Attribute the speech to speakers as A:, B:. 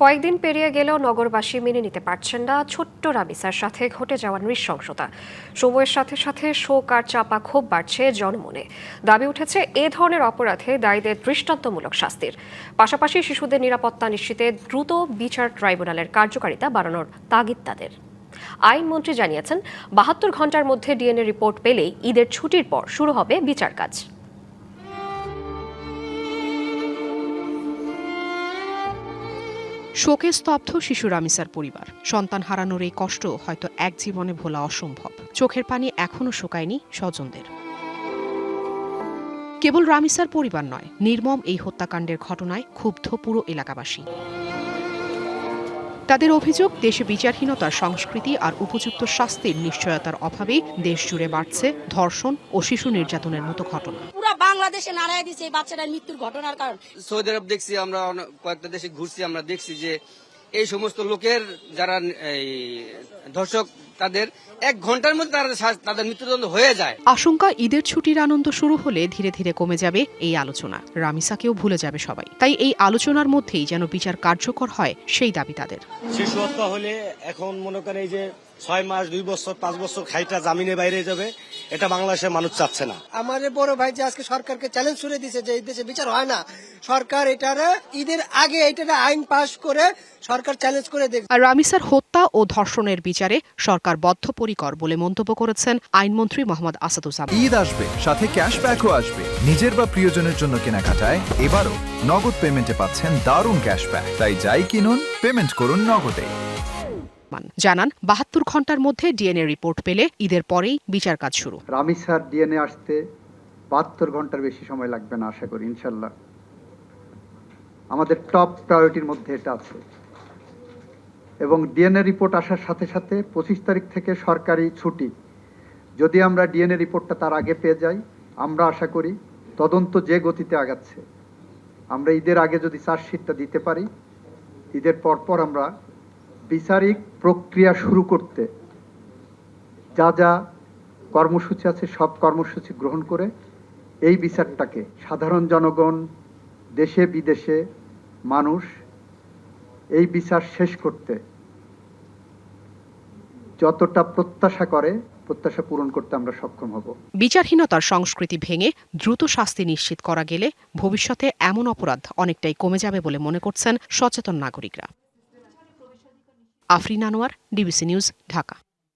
A: কয়েকদিন পেরিয়ে গেলেও নগরবাসী মেনে নিতে পারছেন না ছোট্ট রামিসার সাথে ঘটে যাওয়া নৃশংসতা। সময়ের সাথে সাথে শোক আর চাপা ক্ষোভ বাড়ছে জনমনে। দাবি উঠেছে এ ধরনের অপরাধে দায়ীদের দৃষ্টান্তমূলক শাস্তির পাশাপাশি শিশুদের নিরাপত্তা নিশ্চিতে দ্রুত বিচার ট্রাইব্যুনালের কার্যকারিতা বাড়ানোর তাগিদ তাদের। আইনমন্ত্রী জানিয়েছেন ৭২ ঘন্টার মধ্যে ডিএনএ রিপোর্ট পেলেই ঈদের ছুটির পর শুরু হবে বিচার কাজ।
B: শোকে স্তব্ধ শিশু রামিসার পরিবার। সন্তান হারানোর এই কষ্ট হয়তো এক জীবনে ভোলা অসম্ভব। চোখের পানি এখনো শুকায়নি স্বজনদের। কেবল রামিসার পরিবার নয়, নির্মম এই হত্যাকাণ্ডের ঘটনায় ক্ষুব্ধ পুরো এলাকাবাসী। তাদের অভিযোগ, দেশে বিচারহীনতার সংস্কৃতি আর উপযুক্ত শাস্তির নিশ্চয়তার অভাবেই দেশ জুড়ে বাড়ছে ধর্ষণ ও শিশু নির্যাতনের মতো ঘটনা।
C: পুরো বাংলাদেশে নাড়ায় দিচ্ছে এই বাচ্চাটার মৃত্যুর ঘটনার কারণ।
D: সৌদি আরব দেখছি, আমরা কয়েকটা দেশে ঘুরছি, আমরা দেখছি যে এই সমস্ত লোকের যারা ধর্ষক তাদের ১ ঘন্টার মধ্যে তাদের মৃত্যুদণ্ড হয়ে যায়।
B: আশঙ্কা, ঈদের ছুটির আনন্দ শুরু হলে ধীরে ধীরে কমে যাবে এই আলোচনা, রামিসাকেও ভুলে যাবে সবাই। তাই এই আলোচনার মধ্যেই যেন বিচার কার্যকর হয় সেই দাবি তাদের।
E: শিশু হত্যা হলে এখন মনে করেন এই যে ৬ মাস ২ বছর ৫ বছর খাইটা জামিনে বাইরে যাবে, এটা বাংলাদেশের মানুষ চাচ্ছে না।
F: আমাদের বড় ভাই যে আজকে সরকারকে চ্যালেঞ্জ করে দিয়েছে যে এই দেশে বিচার হয় না, সরকার এটারে ঈদের আগে এটারে আইন পাশ করে সরকার চ্যালেঞ্জ করে দেখ।
B: আর রামিসার হত্যা ও ধর্ষণের বিচারে সরকার বদ্ধপরিকর বলে মন্তব্য করেছেন আইনমন্ত্রী মোহাম্মদ আসাদুজ্জামান।
G: ঈদ আসবে, সাথে ক্যাশব্যাকও আসবে। নিজের বা প্রিয়জনের জন্য কেনাকাটায় এবারও নগদ পেমেন্টে পাচ্ছেন দারুণ ক্যাশব্যাক। তাই যাই কিনুন, পেমেন্ট করুন নগদে।
B: জানান ৭২ ঘন্টার মধ্যে ডিএনএ রিপোর্ট পেলে ঈদের পরেই বিচার কাজ শুরু।
H: রামিসার ডিএনএ আসতে ৭২ ঘন্টার বেশি সময় লাগবে না আশা করি, ইনশাল্লাহ। আমাদের টপ প্রায়োরিটির মধ্যে এটা আছে। এবং ডিএনএ রিপোর্ট আসার সাথে সাথে ২৫ তারিখ থেকে সরকারি ছুটি। যদি আমরা ডিএনএ রিপোর্টটা তার আগে পেয়ে যাই, আমরা আশা করি তদন্ত যে গতিতে আগাচ্ছে, আমরা ঈদের আগে যদি চার্জশিটটা দিতে পারি, ঈদের পরপর আমরা বিচারিক প্রক্রিয়া শুরু করতে যা যা কর্মসূচি আছে সব কর্মসূচি গ্রহণ করে এই বিচারটাকে সাধারণ জনগণ, দেশে বিদেশে মানুষ এই বিচার শেষ করতে যতটা প্রত্যাশা করে, প্রত্যাশা পূরণ করতে আমরা সক্ষম হব।
B: বিচারহীনতার সংস্কৃতি ভেঙে দ্রুত শাস্তি নিশ্চিত করা গেলে ভবিষ্যতে এমন অপরাধ অনেকটাই কমে যাবে বলে মনে করছেন সচেতন নাগরিকরা। Afrin Anwar, DBC news, Dhaka.